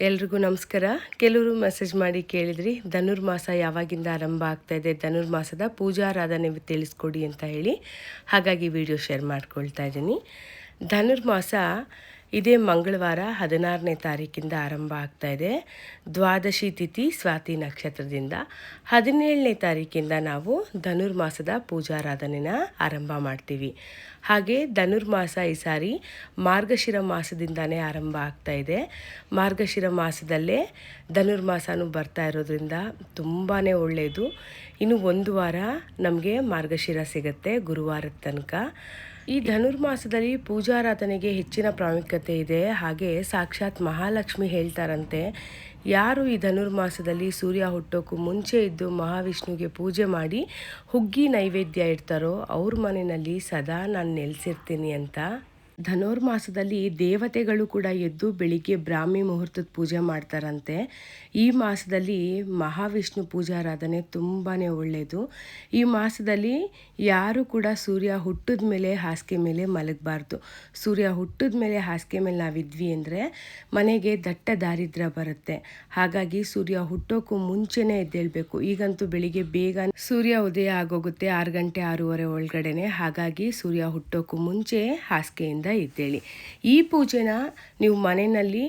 ಎಲ್ರಿಗೂ ನಮಸ್ಕಾರ. ಕೆಲವರು ಮೆಸೇಜ್ ಮಾಡಿ ಕೇಳಿದ್ರಿ ಧನುರ್ಮಾಸ ಯಾವಾಗಿಂದ ಆರಂಭ ಆಗ್ತಾ ಇದೆ, ಧನುರ್ಮಾಸದ ಪೂಜಾರಾಧನೆ ತಿಳಿಸ್ಕೊಡಿ ಅಂತ ಹೇಳಿ. ಹಾಗಾಗಿ ವಿಡಿಯೋ ಶೇರ್ ಮಾಡ್ಕೊಳ್ತಾ ಇದ್ದೀನಿ. ಧನುರ್ಮಾಸ ಇದೇ ಮಂಗಳವಾರ 16ನೇ ತಾರೀಕಿಂದ ಆರಂಭ ಆಗ್ತಾ ಇದೆ. ದ್ವಾದಶಿ ತಿಥಿ ಸ್ವಾತಿ ನಕ್ಷತ್ರದಿಂದ 17ನೇ ತಾರೀಕಿಂದ ನಾವು ಧನುರ್ಮಾಸದ ಪೂಜಾರಾಧನೆನ ಆರಂಭ ಮಾಡ್ತೀವಿ. ಹಾಗೆ ಧನುರ್ಮಾಸ ಈ ಸಾರಿ ಮಾರ್ಗಶಿರ ಮಾಸದಿಂದನೇ ಆರಂಭ ಆಗ್ತಾ ಇದೆ. ಮಾರ್ಗಶಿರ ಮಾಸದಲ್ಲೇ ಧನುರ್ಮಾಸನೂ ಬರ್ತಾ ಇರೋದ್ರಿಂದ ತುಂಬಾ ಒಳ್ಳೆಯದು. ಇನ್ನು ಒಂದು ವಾರ ನಮಗೆ ಮಾರ್ಗಶಿರ ಸಿಗುತ್ತೆ, ಗುರುವಾರದ ತನಕ. ಈ ಧನುರ್ಮಾಸದಲ್ಲಿ ಪೂಜಾರಾಧನೆಗೆ ಹೆಚ್ಚಿನ ಪ್ರಾಮುಖ್ಯತೆ ಇದೆ. ಹಾಗೆ ಸಾಕ್ಷಾತ್ ಮಹಾಲಕ್ಷ್ಮಿ ಹೇಳ್ತಾರಂತೆ, ಯಾರು ಈ ಧನುರ್ಮಾಸದಲ್ಲಿ ಸೂರ್ಯ ಹುಟ್ಟೋಕ್ಕೂ ಮುಂಚೆ ಇದ್ದು ಮಹಾವಿಷ್ಣುವಿಗೆ ಪೂಜೆ ಮಾಡಿ ಹುಗ್ಗಿ ನೈವೇದ್ಯ ಇಡ್ತಾರೋ ಅವ್ರ ಮನೆಯಲ್ಲಿ ಸದಾ ನಾನು ನೆಲೆಸಿರ್ತೀನಿ ಅಂತ. ಧನುರ್ಮಾಸದಲ್ಲಿ ದೇವತೆಗಳು ಕೂಡ ಎದ್ದು ಬೆಳಿಗ್ಗೆ ಬ್ರಾಹ್ಮಿ ಮುಹೂರ್ತದ ಪೂಜೆ ಮಾಡ್ತಾರಂತೆ. ಈ ಮಾಸದಲ್ಲಿ ಮಹಾವಿಷ್ಣು ಪೂಜಾರಾಧನೆ ತುಂಬಾ ಒಳ್ಳೆಯದು. ಈ ಮಾಸದಲ್ಲಿ ಯಾರು ಕೂಡ ಸೂರ್ಯ ಹುಟ್ಟಿದ ಮೇಲೆ ಹಾಸಿಗೆ ಮೇಲೆ ಮಲಗಬಾರ್ದು. ಸೂರ್ಯ ಹುಟ್ಟಿದ ಮೇಲೆ ಹಾಸಿಗೆ ಮೇಲೆ ನಾವಿದ್ವಿ ಅಂದರೆ ಮನೆಗೆ ದಟ್ಟ ದಾರಿದ್ರ್ಯ ಬರುತ್ತೆ. ಹಾಗಾಗಿ ಸೂರ್ಯ ಹುಟ್ಟೋಕ್ಕೂ ಮುಂಚೆನೇ ಎದ್ದೇಳಬೇಕು. ಈಗಂತೂ ಬೆಳಿಗ್ಗೆ ಬೇಗ ಸೂರ್ಯ ಉದಯ ಆಗೋಗುತ್ತೆ, 6 ಗಂಟೆ 6:30 ಒಳಗಡೆನೆ. ಹಾಗಾಗಿ ಸೂರ್ಯ ಹುಟ್ಟೋಕ್ಕೂ ಮುಂಚೆ ಹಾಸಿಗೆಯಿಂದ ಇದ್ದೇಳಿ. ಈ ಪೂಜೆನ ನೀವು ಮನೆಯಲ್ಲಿ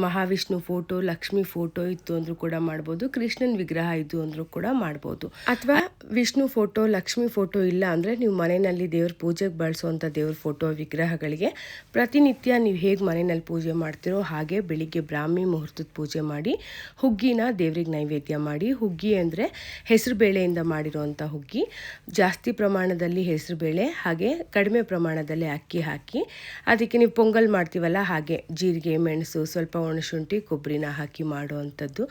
ಮಹಾವಿಷ್ಣು ಫೋಟೋ, ಲಕ್ಷ್ಮಿ ಫೋಟೋ ಇತ್ತು ಅಂದ್ರೂ ಕೂಡ ಮಾಡ್ಬೋದು, ಕೃಷ್ಣನ ವಿಗ್ರಹ ಇದ್ದು ಅಂದ್ರೂ ಕೂಡ ಮಾಡ್ಬೋದು. ಅಥವಾ ವಿಷ್ಣು ಫೋಟೋ, ಲಕ್ಷ್ಮಿ ಫೋಟೋ ಇಲ್ಲ ಅಂದರೆ ನೀವು ಮನೆಯಲ್ಲಿ ದೇವ್ರ ಪೂಜೆಗೆ ಬಳಸುವಂಥ ದೇವ್ರ ಫೋಟೋ ವಿಗ್ರಹಗಳಿಗೆ ಪ್ರತಿನಿತ್ಯ ನೀವು ಹೇಗೆ ಮನೆಯಲ್ಲಿ ಪೂಜೆ ಮಾಡ್ತೀರೋ ಹಾಗೆ ಬೆಳಿಗ್ಗೆ ಬ್ರಾಹ್ಮಿ ಮುಹೂರ್ತದ ಪೂಜೆ ಮಾಡಿ ಹುಗ್ಗಿನ ದೇವ್ರಿಗೆ ನೈವೇದ್ಯ ಮಾಡಿ. ಹುಗ್ಗಿ ಅಂದರೆ ಹೆಸರುಬೇಳೆಯಿಂದ ಮಾಡಿರುವಂಥ ಹುಗ್ಗಿ. ಜಾಸ್ತಿ ಪ್ರಮಾಣದಲ್ಲಿ ಹೆಸರುಬೇಳೆ ಹಾಗೆ ಕಡಿಮೆ ಪ್ರಮಾಣದಲ್ಲಿ ಅಕ್ಕಿ ಹಾಕಿ ಅದಕ್ಕೆ ನೀವು ಪೊಂಗಲ್ ಮಾಡ್ತೀವಲ್ಲ ಹಾಗೆ ಜೀರಿಗೆ, ಮೆಣಸು, ಸ್ವಲ್ಪ ಒಣಶುಂಠಿ, ಕೊಬ್ಬರಿನ ಹಾಕಿ ಮಾಡುವಂಥದ್ದು.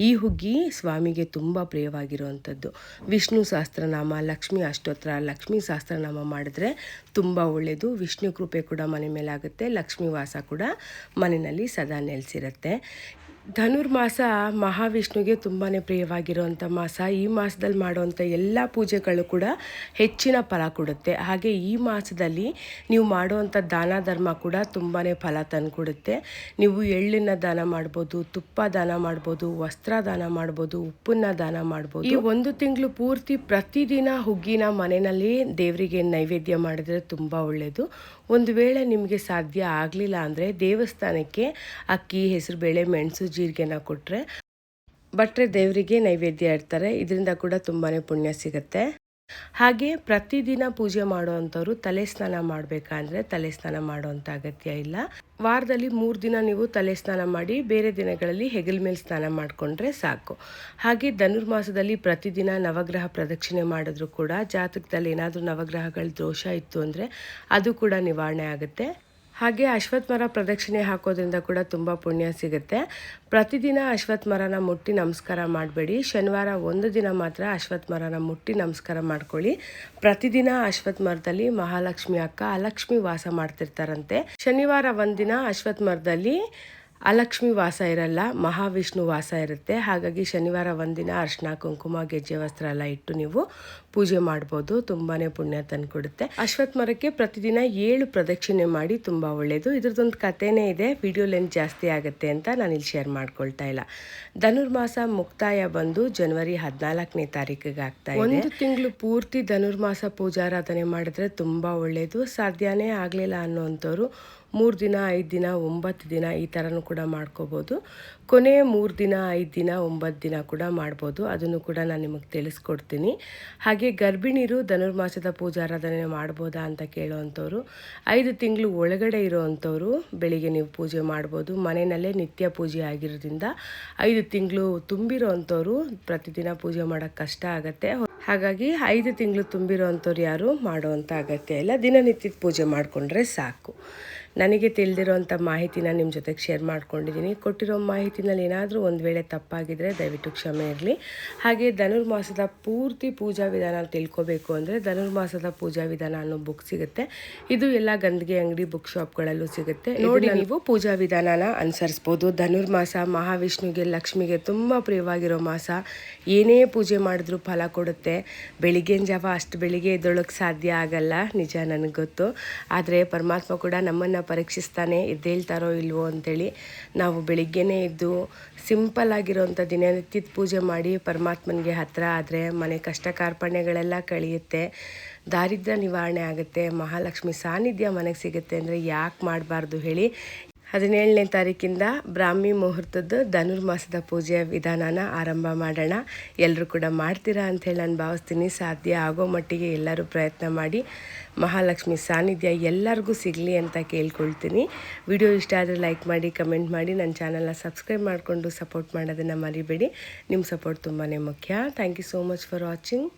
ಈ ಹುಗ್ಗಿ ಸ್ವಾಮಿಗೆ ತುಂಬ ಪ್ರಿಯವಾಗಿರುವಂಥದ್ದು. ವಿಷ್ಣು ಸಹಸ್ರನಾಮ, ಲಕ್ಷ್ಮೀ ಅಷ್ಟೋತ್ರ, ಲಕ್ಷ್ಮೀ ಸಹಸ್ರನಾಮ ಮಾಡಿದ್ರೆ ತುಂಬ ಒಳ್ಳೆಯದು. ವಿಷ್ಣು ಕೃಪೆ ಕೂಡ ಮನೆ ಮೇಲೆ ಆಗುತ್ತೆ, ಲಕ್ಷ್ಮೀ ವಾಸ ಕೂಡ ಮನೆಯಲ್ಲಿ ಸದಾ ನೆಲೆಸಿರುತ್ತೆ. ಧನುರ್ಮಾಸ ಮಹಾವಿಷ್ಣುವಿಗೆ ತುಂಬಾ ಪ್ರಿಯವಾಗಿರುವಂಥ ಮಾಸ. ಈ ಮಾಸದಲ್ಲಿ ಮಾಡುವಂಥ ಎಲ್ಲ ಪೂಜೆಗಳು ಕೂಡ ಹೆಚ್ಚಿನ ಫಲ ಕೊಡುತ್ತೆ. ಹಾಗೆ ಈ ಮಾಸದಲ್ಲಿ ನೀವು ಮಾಡುವಂಥ ದಾನ ಧರ್ಮ ಕೂಡ ತುಂಬಾ ಫಲ ತಂದುಕೊಡುತ್ತೆ. ನೀವು ಎಳ್ಳಿನ ದಾನ ಮಾಡ್ಬೋದು, ತುಪ್ಪ ದಾನ ಮಾಡ್ಬೋದು, ವಸ್ತ್ರ ದಾನ ಮಾಡ್ಬೋದು, ಉಪ್ಪನ್ನ ದಾನ ಮಾಡ್ಬೋದು. ಈ 1 ತಿಂಗಳು ಪೂರ್ತಿ ಪ್ರತಿದಿನ ಹುಗ್ಗಿನ ಮನೆಯಲ್ಲಿ ದೇವರಿಗೆ ನೈವೇದ್ಯ ಮಾಡಿದರೆ ತುಂಬ ಒಳ್ಳೆಯದು. ಒಂದು ವೇಳೆ ನಿಮಗೆ ಸಾಧ್ಯ ಆಗಲಿಲ್ಲ ಅಂದರೆ ದೇವಸ್ಥಾನಕ್ಕೆ ಅಕ್ಕಿ, ಹೆಸರುಬೇಳೆ, ಮೆಣಸು, ಜೀರಿಗೆನ ಭಟ್ರೆ ದೇವರಿಗೆ ನೈವೇದ್ಯ ಇಡ್ತಾರೆ. ಇದರಿಂದ ಕೂಡ ತುಂಬಾ ಪುಣ್ಯ ಸಿಗುತ್ತೆ. ಹಾಗೆ ಪ್ರತಿದಿನ ಪೂಜೆ ಮಾಡುವಂಥವ್ರು ತಲೆ ಸ್ನಾನ ಮಾಡಬೇಕಂದ್ರೆ ತಲೆ ಸ್ನಾನ ಮಾಡುವಂಥ ಅಗತ್ಯ ಇಲ್ಲ. ವಾರದಲ್ಲಿ 3 ದಿನ ನೀವು ತಲೆ ಸ್ನಾನ ಮಾಡಿ, ಬೇರೆ ದಿನಗಳಲ್ಲಿ ಹೆಗಲ ಮೇಲೆ ಸ್ನಾನ ಮಾಡಿಕೊಂಡ್ರೆ ಸಾಕು. ಹಾಗೆ ಧನುರ್ಮಾಸದಲ್ಲಿ ಪ್ರತಿದಿನ ನವಗ್ರಹ ಪ್ರದಕ್ಷಿಣೆ ಮಾಡಿದ್ರು ಕೂಡ ಜಾತಕದಲ್ಲಿ ಏನಾದರೂ ನವಗ್ರಹಗಳ ದೋಷ ಇತ್ತು ಅಂದರೆ ಅದು ಕೂಡ ನಿವಾರಣೆ ಆಗುತ್ತೆ. ಹಾಗೆ ಅಶ್ವತ್ಥ ಮರ ಪ್ರದಕ್ಷಿಣೆ ಹಾಕೋದ್ರಿಂದ ಕೂಡ ತುಂಬ ಪುಣ್ಯ ಸಿಗುತ್ತೆ. ಪ್ರತಿದಿನ ಅಶ್ವತ್ಥ ಮರನ ಮುಟ್ಟಿ ನಮಸ್ಕಾರ ಮಾಡಬೇಡಿ. ಶನಿವಾರ ಒಂದು ದಿನ ಮಾತ್ರ ಅಶ್ವತ್ಥ ಮರನ ಮುಟ್ಟಿ ನಮಸ್ಕಾರ ಮಾಡ್ಕೊಳ್ಳಿ. ಪ್ರತಿದಿನ ಅಶ್ವತ್ಥ ಮರದಲ್ಲಿ ಮಹಾಲಕ್ಷ್ಮಿ ಅಕ್ಕ ಅಲಕ್ಷ್ಮಿ ವಾಸ ಮಾಡ್ತಿರ್ತಾರಂತೆ. ಶನಿವಾರ ಒಂದಿನ ಅಶ್ವತ್ಥ ಮರದಲ್ಲಿ ಅಲಕ್ಷ್ಮಿ ವಾಸ ಇರಲ್ಲ, ಮಹಾವಿಷ್ಣು ವಾಸ ಇರುತ್ತೆ. ಹಾಗಾಗಿ ಶನಿವಾರ ಒಂದಿನ ಅರ್ಶಿನ, ಕುಂಕುಮ, ಗೆಜ್ಜೆ ವಸ್ತ್ರ ಎಲ್ಲ ಇಟ್ಟು ನೀವು ಪೂಜೆ ಮಾಡ್ಬೋದು. ತುಂಬಾ ಪುಣ್ಯ ತಂದುಕೊಡುತ್ತೆ. ಅಶ್ವತ್ಥ ಮರಕ್ಕೆ ಪ್ರತಿದಿನ 7 ಪ್ರದಕ್ಷಿಣೆ ಮಾಡಿ ತುಂಬ ಒಳ್ಳೆಯದು. ಇದ್ರದ್ದೊಂದು ಕಥೆನೇ ಇದೆ, ವಿಡಿಯೋ ಲೆಂತ್ ಜಾಸ್ತಿ ಆಗುತ್ತೆ ಅಂತ ನಾನು ಇಲ್ಲಿ ಶೇರ್ ಮಾಡ್ಕೊಳ್ತಾ ಇಲ್ಲ. ಧನುರ್ಮಾಸ ಮುಕ್ತಾಯ ಬಂದು ಜನವರಿ 14ನೇ ತಾರೀಕಿಗೆ ಆಗ್ತಾ ಇದೆ. 1 ತಿಂಗಳು ಪೂರ್ತಿ ಧನುರ್ಮಾಸ ಪೂಜಾರಾಧನೆ ಮಾಡಿದ್ರೆ ತುಂಬ ಒಳ್ಳೆಯದು. ಸಾಧ್ಯನೇ ಆಗಲಿಲ್ಲ ಅನ್ನೋವಂಥವ್ರು 3 ದಿನ, 5 ದಿನ, 9 ದಿನ ಈ ಥರನೂ ಕೂಡ ಮಾಡ್ಕೋಬೋದು. ಕೊನೆ 3 ದಿನ, 5 ದಿನ, 9 ದಿನ ಕೂಡ ಮಾಡ್ಬೋದು. ಅದನ್ನು ಕೂಡ ನಾನು ನಿಮಗೆ ತಿಳಿಸ್ಕೊಡ್ತೀನಿ. ಹಾಗೆ ಗರ್ಭಿಣಿಯರು ಧನುರ್ಮಾಸದ ಪೂಜಾರಾಧನೆ ಮಾಡ್ಬೋದಾ ಅಂತ ಕೇಳೋವಂಥವ್ರು 5 ತಿಂಗಳು ಒಳಗಡೆ ಇರೋವಂಥವ್ರು ಬೆಳಿಗ್ಗೆ ನೀವು ಪೂಜೆ ಮಾಡ್ಬೋದು. ಮನೆಯಲ್ಲೇ ನಿತ್ಯ ಪೂಜೆ ಆಗಿರೋದ್ರಿಂದ 5 ತಿಂಗಳು ತುಂಬಿರೋ ಅಂಥವ್ರು ಪ್ರತಿದಿನ ಪೂಜೆ ಮಾಡೋಕ್ಕೆ ಕಷ್ಟ ಆಗುತ್ತೆ. ಹಾಗಾಗಿ 5 ತಿಂಗಳು ತುಂಬಿರೋ ಅಂಥವ್ರು ಯಾರು ಮಾಡೋವಂಥ ಅಗತ್ಯ ಇಲ್ಲ, ದಿನನಿತ್ಯದ ಪೂಜೆ ಮಾಡಿಕೊಂಡ್ರೆ ಸಾಕು. ನನಗೆ ತಿಳಿದಿರೋವಂಥ ಮಾಹಿತಿನ ನಿಮ್ಮ ಜೊತೆಗೆ ಶೇರ್ ಮಾಡ್ಕೊಂಡಿದ್ದೀನಿ. ಕೊಟ್ಟಿರೋ ಮಾಹಿತಿನಲ್ಲಿ ಏನಾದರೂ ಒಂದು ವೇಳೆ ತಪ್ಪಾಗಿದ್ದರೆ ದಯವಿಟ್ಟು ಕ್ಷಮೆ ಇರಲಿ. ಹಾಗೆ ಧನುರ್ಮಾಸದ ಪೂರ್ತಿ ಪೂಜಾ ವಿಧಾನ ತಿಳ್ಕೊಬೇಕು ಅಂದರೆ ಧನುರ್ಮಾಸದ ಪೂಜಾ ವಿಧಾನ ಅನ್ನೋ ಬುಕ್ ಸಿಗುತ್ತೆ. ಇದು ಎಲ್ಲ ಗಂದಿಗೆ ಅಂಗಡಿ, ಬುಕ್ ಶಾಪ್ಗಳಲ್ಲೂ ಸಿಗುತ್ತೆ. ನೋಡಿ ನೀವು ಪೂಜಾ ವಿಧಾನನ ಅನುಸರಿಸ್ಬೋದು. ಧನುರ್ಮಾಸ ಮಹಾವಿಷ್ಣುವಿಗೆ, ಲಕ್ಷ್ಮಿಗೆ ತುಂಬ ಪ್ರಿಯವಾಗಿರೋ ಮಾಸ. ಏನೇ ಪೂಜೆ ಮಾಡಿದ್ರೂ ಫಲ ಕೊಡುತ್ತೆ. ಬೆಳಿಗ್ಗಿನ ಜಾವ ಅಷ್ಟು ಬೆಳಿಗ್ಗೆ ಎದ್ದೊಳಕ್ಕೆ ಸಾಧ್ಯ ಆಗಲ್ಲ, ನಿಜ ನನಗೆ ಗೊತ್ತು. ಆದರೆ ಪರಮಾತ್ಮ ಕೂಡ ನಮ್ಮನ್ನು ಪರೀಕ್ಷಿಸ್ತಾನೆ ಎದ್ದೇಳ್ತಾರೋ ಇಲ್ವೋ ಅಂಥೇಳಿ ನಾವು ಬೆಳಿಗ್ಗೆನೇ ಎದ್ದು ಸಿಂಪಲ್ ಆಗಿರೋಂಥ ದಿನನಿತ್ಯದ ಪೂಜೆ ಮಾಡಿ ಪರಮಾತ್ಮನಿಗೆ ಹತ್ತಿರ ಆದರೆ ಮನೆ ಕಷ್ಟ ಕಾರ್ಪಣ್ಯಗಳೆಲ್ಲ ಕಳೆಯುತ್ತೆ, ದಾರಿದ್ರ್ಯ ನಿವಾರಣೆ ಆಗುತ್ತೆ, ಮಹಾಲಕ್ಷ್ಮಿ ಸಾನ್ನಿಧ್ಯ ಮನೆಗೆ ಸಿಗುತ್ತೆ ಅಂದರೆ ಯಾಕೆ ಮಾಡಬಾರ್ದು ಹೇಳಿ. 17ನೇ ತಾರೀಕಿಂದ ಬ್ರಾಹ್ಮಿ ಮುಹೂರ್ತದ ಧನುರ್ಮಾಸದ ಪೂಜೆಯ ವಿಧಾನನ ಆರಂಭ ಮಾಡೋಣ. ಎಲ್ಲರೂ ಕೂಡ ಮಾಡ್ತೀರಾ ಅಂಥೇಳಿ ನಾನು ಭಾವಿಸ್ತೀನಿ. ಸಾಧ್ಯ ಆಗೋ ಮಟ್ಟಿಗೆ ಎಲ್ಲರೂ ಪ್ರಯತ್ನ ಮಾಡಿ ಮಹಾಲಕ್ಷ್ಮಿ ಸಾನ್ನಿಧ್ಯ ಎಲ್ಲರಿಗೂ ಸಿಗಲಿ ಅಂತ ಕೇಳ್ಕೊಳ್ತೀನಿ. ವಿಡಿಯೋ ಇಷ್ಟ ಆದರೆ ಲೈಕ್ ಮಾಡಿ, ಕಮೆಂಟ್ ಮಾಡಿ, ನನ್ನ ಚಾನಲ್ನ ಸಬ್ಸ್ಕ್ರೈಬ್ ಮಾಡಿಕೊಂಡು ಸಪೋರ್ಟ್ ಮಾಡೋದನ್ನು ಮರಿಬೇಡಿ. ನಿಮ್ಮ ಸಪೋರ್ಟ್ ತುಂಬಾ ಮುಖ್ಯ. Thank you so much for watching.